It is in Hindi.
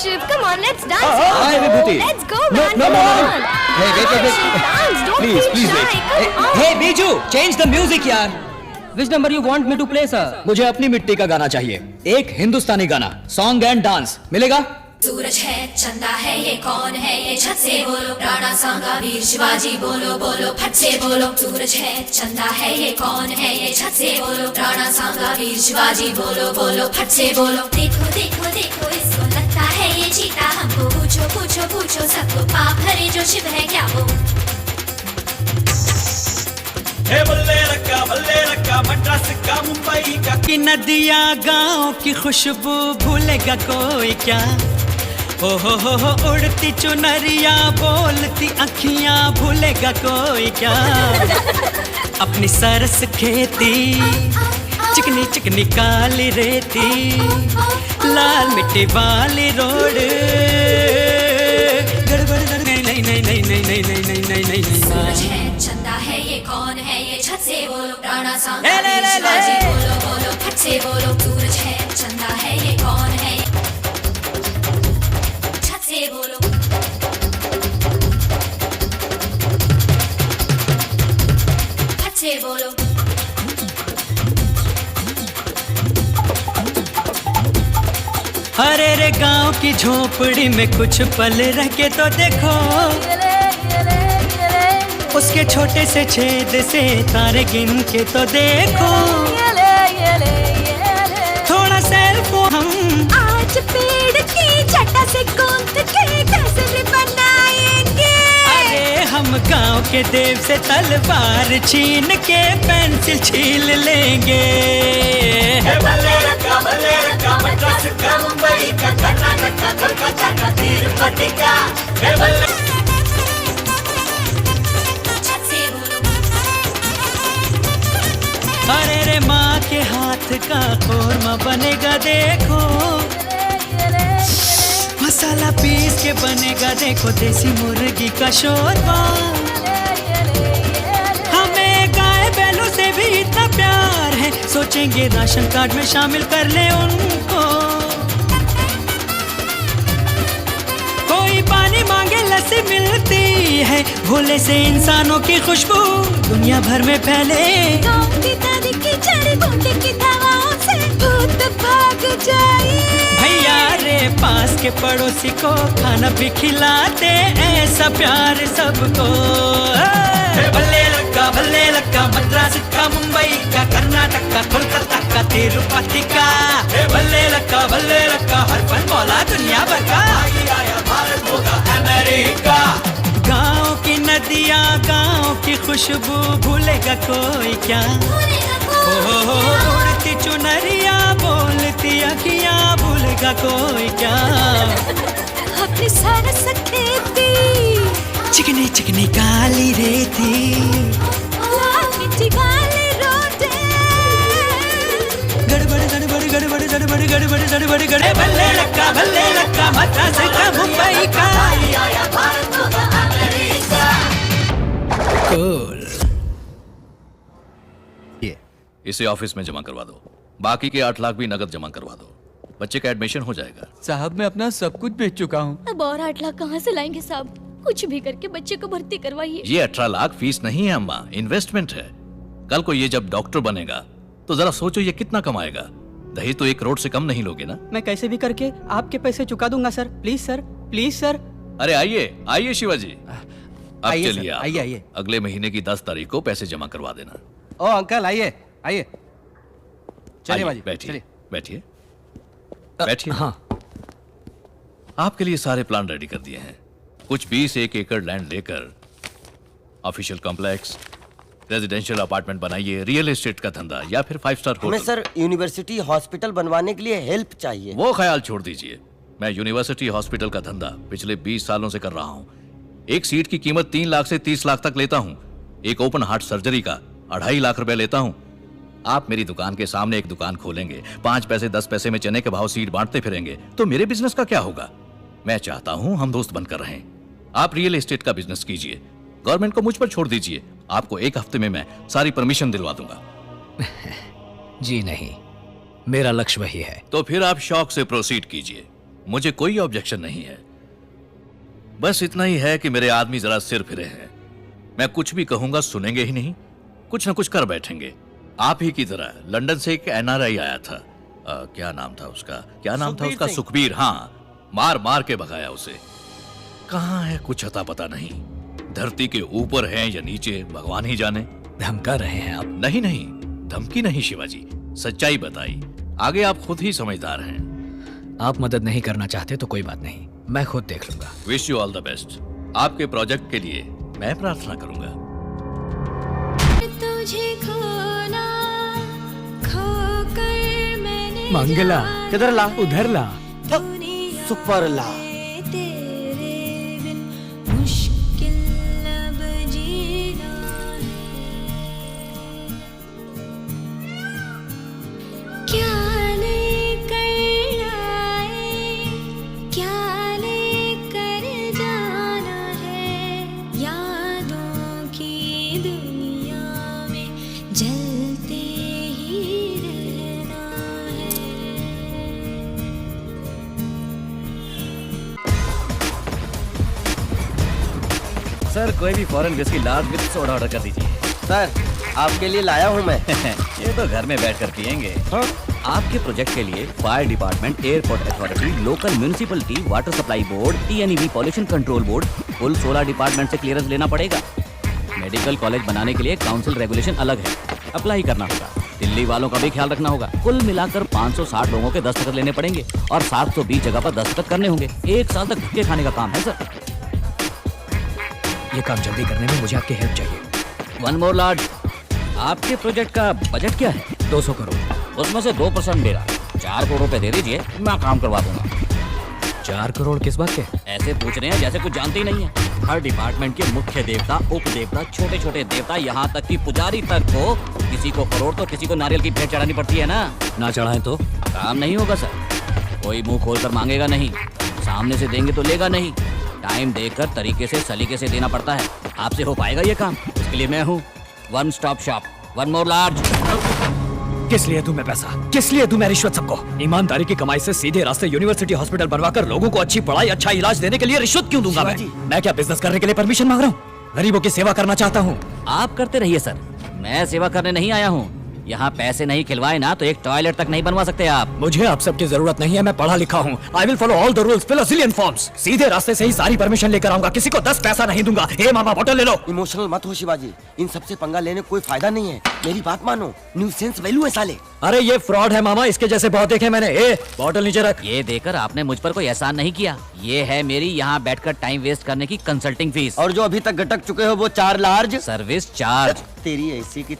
Shiv, come on, let's dance. Hi, Vibhuti. Let's go, No, man. no, Come no, no. on. Hey, wait. Dance, don't Please, feel please shy. wait. Come on. Hey, Biju, change the music यार. Which number you want me to play, sir? मुझे अपनी मिट्टी का गाना चाहिए. एक हिंदुस्तानी गाना. Song and dance. मिलेगा? सूरज है, चंदा है, ये कौन है, ये छत से बोलो, राणा सांगा वीर शिवाजी, बोलो बोलो फट से बोलो। सूरज है, चंदा है, ये कौन है, ये छत से बोलो, राणा सांगा वीर शिवाजी, बोलो बोलो फट से बोलो। देखो देखो देखो इसको लगता है ये चीता, हमको पूछो पूछो पूछो सबको, पाप भरे जो शिव है क्या वो। बल्ले रखा मद्रास का मुंबई का, कि नदियाँ गाँव की खुशबू भूलेगा कोई क्या। हो उड़ती चुनरिया बोलती अखियाँ भूलेगा कोई क्या। अपनी सरस खेती चिकनी चिकनी काली रेती, लाल मिट्टी वाली रोड, गड़बड़ नहीं नहीं नहीं नहीं नहीं नहीं नहीं नहीं नहीं। सूरज है, चंदा है, ये कौन है, ये छत से बोलो, राणा सांगा वीर शिवाजी, बोलो बोलो फट से बोलो। सूरज है, चंदा है, ये कौन है, छत से बोलो। फट से बोलो। अरे रे गांव की झोपड़ी में कुछ पल रह के तो देखो, उसके छोटे से छेद से तारे गिन के तो देखो। थोड़ा सेल्फो हम आज पेड़ की छटा से गूंथ के कैसे बनाएंगे। अरे हम गांव के देव से तलवार छीन के पेंसिल छील लेंगे। बल्ले रखा मद्रास का, मुंबई का, कर्नाटक का, कोलकाता का, तिरुपति का। छत से बोलो। अरे रे माँ के हाथ का कोरमा बनेगा देखो, मसाला पीस के बनेगा देखो, देसी मुर्गी का शोरबा। हमें गाय बैलों से भी इतना प्यार है, सोचेंगे राशन कार्ड में शामिल कर ले उनको। कोई पानी मांगे लस्सी मिलती है, भोले से इंसानों की खुशबू दुनिया भर में फैले। गाँव की नदी की जड़ी बूटी की दवाओं से भूत भाग जाए। भैया रे पास के पड़ोसी को खाना भी खिलाते, ऐसा प्यार सबको। बल्ले लक्का मद्रास का, मुंबई का, कर्नाटक का, कोलकाता का, तिरुपति का। बल्ले लक्का हर फन मौला दुनिया भर का, भारत होगा अमेरिका। गाँव की नदियाँ गाँव की खुशबू भूलेगा कोई क्या। हो उड़ती चुनरिया बोलती अखियाँ भूलेगा कोई क्या। अपनी सरस खेती चिकनी चिकनी काली रेती, लाल मिट्टी वाली रोटें, गड़बड़ गड़बड़ गड़बड़ गड़बड़ गड़बड़ गड़बड़ गड़बड़। बल्ले लक्का मद्रास का, मुंबई का। भारत होगा अमेरिका। कूल। इसे ऑफिस में जमा करवा दो, बाकी के 8 लाख भी नगद जमा करवा दो, बच्चे का एडमिशन हो जाएगा। साहब मैं अपना सब कुछ बेच चुका हूँ। अब और 8 लाख कहाँ से लाएंगे साहब? कुछ भी करके बच्चे को भर्ती करवाइए। ये 18 लाख फीस नहीं है अम्मा, इन्वेस्टमेंट है। कल को ये जब डॉक्टर बनेगा तो जरा सोचो ये कितना कमाएगा। दहेज तो 1 करोड़ से कम नहीं लोगे ना। मैं कैसे भी करके आपके पैसे चुका दूंगा sir, please sir, please sir. अरे आइए शिवाजी, अब आइए चलिए सर, आप। आइए। अगले महीने की 10 तारीख को पैसे जमा करवा देना। ओ अंकल आइए आइए, चलिए आइए, बाजी बैठिए बैठिए। हाँ आपके लिए सारे प्लान रेडी कर दिए हैं। कुछ 20 एकड़ लैंड लेकर ऑफिशियल कॉम्प्लेक्स, रेजिडेंशियल अपार्टमेंट बनाइए, रियल एस्टेट का धंधा या फिर 5 स्टार हमें होटल। सर यूनिवर्सिटी हॉस्पिटल बनवाने के लिए हेल्प चाहिए। वो ख्याल छोड़ दीजिए, मैं यूनिवर्सिटी हॉस्पिटल का धंधा पिछले 20 सालों से कर रहा हूँ। एक सीट की कीमत 3 लाख से 30 लाख तक लेता हूँ। एक ओपन हार्ट सर्जरी का 2.5 लाख रुपए लेता हूँ। आप मेरी दुकान के सामने एक दुकान खोलेंगे, 5 पैसे 10 पैसे में चने के भाव सीट बांटते फिरेंगे, तो मेरे बिजनेस का क्या होगा? मैं चाहता हूँ हम दोस्त बनकर रहें। आप रियल एस्टेट का बिजनेस कीजिए, गवर्नमेंट को मुझ पर छोड़ दीजिए। आपको 1 हफ्ते में मैं सारी परमिशन दिलवा दूंगा। जी नहीं, मेरा लक्ष्य वही है। तो फिर आप शौक से प्रोसीड कीजिए। मुझे कोई ऑब्जेक्शन नहीं है। बस इतना ही है कि मेरे आदमी जरा सिर फिरे हैं। मैं कुछ भी कहूंगा सुनेंगे ही नहीं, कुछ ना कुछ कर बैठेंगे। आप ही की तरह लंदन से एक NRI आया था, क्या नाम था उसका? सुखबीर। हाँ, मार मार के भगाया उसे। कहाँ है कुछ अता पता नहीं। धरती के ऊपर है या नीचे भगवान ही जाने। धमका रहे हैं आप? नहीं नहीं, धमकी नहीं शिवाजी, सच्चाई बताई। आगे आप खुद ही समझदार हैं। आप मदद नहीं करना चाहते तो कोई बात नहीं, मैं खुद देख लूंगा। Wish you all the best. आपके प्रोजेक्ट के लिए मैं प्रार्थना करूंगा। तुझे खोना, खोकर मैंने मंगला किधर ला? उधर ला। सुपर ला। तेरे बिन मुश्किल अब जीना है। क्या लेकर आए, क्या लेकर जाना है, यादों की दुनिया में जलते ही रहना है। सर कोई भी foreign whisky large with soda order कर दीजिए। सर आपके लिए लाया हूँ मैं। ये तो घर में बैठकर पियेंगे। हाँ? आपके प्रोजेक्ट के लिए fire department, airport authority, local municipality, water supply board, TNEB pollution control board, कुल 16 डिपार्टमेंट से क्लियरेंस लेना पड़ेगा। मेडिकल कॉलेज बनाने के लिए काउंसिल रेगुलेशन अलग है, अप्लाई करना होगा। दिल्ली वालों का भी ख्याल रखना होगा। कुल मिलाकर 560 लोगों के दस्तखत लेने पड़ेंगे और 720 जगह पर दस्तखत करने होंगे। 1 साल तक धक्के खाने का काम है सर। ये काम जल्दी करने में मुझे आपकी हेल्प चाहिए। वन मोर लॉर्ड, आपके प्रोजेक्ट का बजट क्या है? 200 करोड़। उसमें से 2% मेरा। 4 करोड़ रुपए दे दीजिए, मैं काम करवा दूंगा। 4 करोड़ किस बात के? ऐसे पूछ रहे हैं जैसे कुछ जानते ही नहीं है। हर डिपार्टमेंट के मुख्य देवता, उप देवता, छोटे छोटे देवता, यहाँ तक कि पुजारी तक को, किसी को करोड़ तो किसी को नारियल की भेंट चढ़ानी पड़ती है ना। ना चढ़ाएं तो? काम नहीं होगा सर। कोई मुंह खोलकर मांगेगा नहीं, सामने से देंगे तो लेगा नहीं। टाइम देकर तरीके से सलीके से देना पड़ता है। आपसे हो पाएगा ये काम? इसके लिए मैं हूँ। One stop shop, one more large. किस लिए दूं मैं पैसा? किस लिए दूं मैं रिश्वत सबको? ईमानदारी की कमाई से सीधे रास्ते यूनिवर्सिटी हॉस्पिटल बनवाकर लोगों को अच्छी पढ़ाई, अच्छा इलाज देने के लिए रिश्वत क्यों दूंगा मैं क्या बिजनेस करने के लिए परमिशन मांग रहा हूँ? गरीबों की सेवा करना चाहता हूँ। आप करते रहिए सर, मैं सेवा करने नहीं आया हूँ। यहाँ पैसे नहीं खिलवाए ना तो एक टॉयलेट तक नहीं बनवा सकते आप। मुझे आप सबकी जरूरत नहीं है, मैं पढ़ा लिखा हूँ। I will follow all the rules, fill a zillion forms. सीधे रास्ते से ही सारी परमिशन लेकर आऊंगा, किसी को 10 पैसा नहीं दूंगा। हे मामा बोतल ले लो। इमोशनल मत हो शिवाजी, इन सबसे पंगा लेने कोई फायदा नहीं है। मेरी बात मानो, न्यूसेंस वैल्यू है साले। अरे ये फ्रॉड है मामा, इसके जैसे बहुत देखे मैंने। ए बोतल नीचे रख। ये देकर आपने मुझ पर कोई एहसान नहीं किया। ये है मेरी यहाँ बैठकर टाइम वेस्ट करने की कंसल्टिंग फीस। और जो अभी तक गटक चुके हो वो 4 लार्ज सर्विस चार्ज। तेरी ऐसी की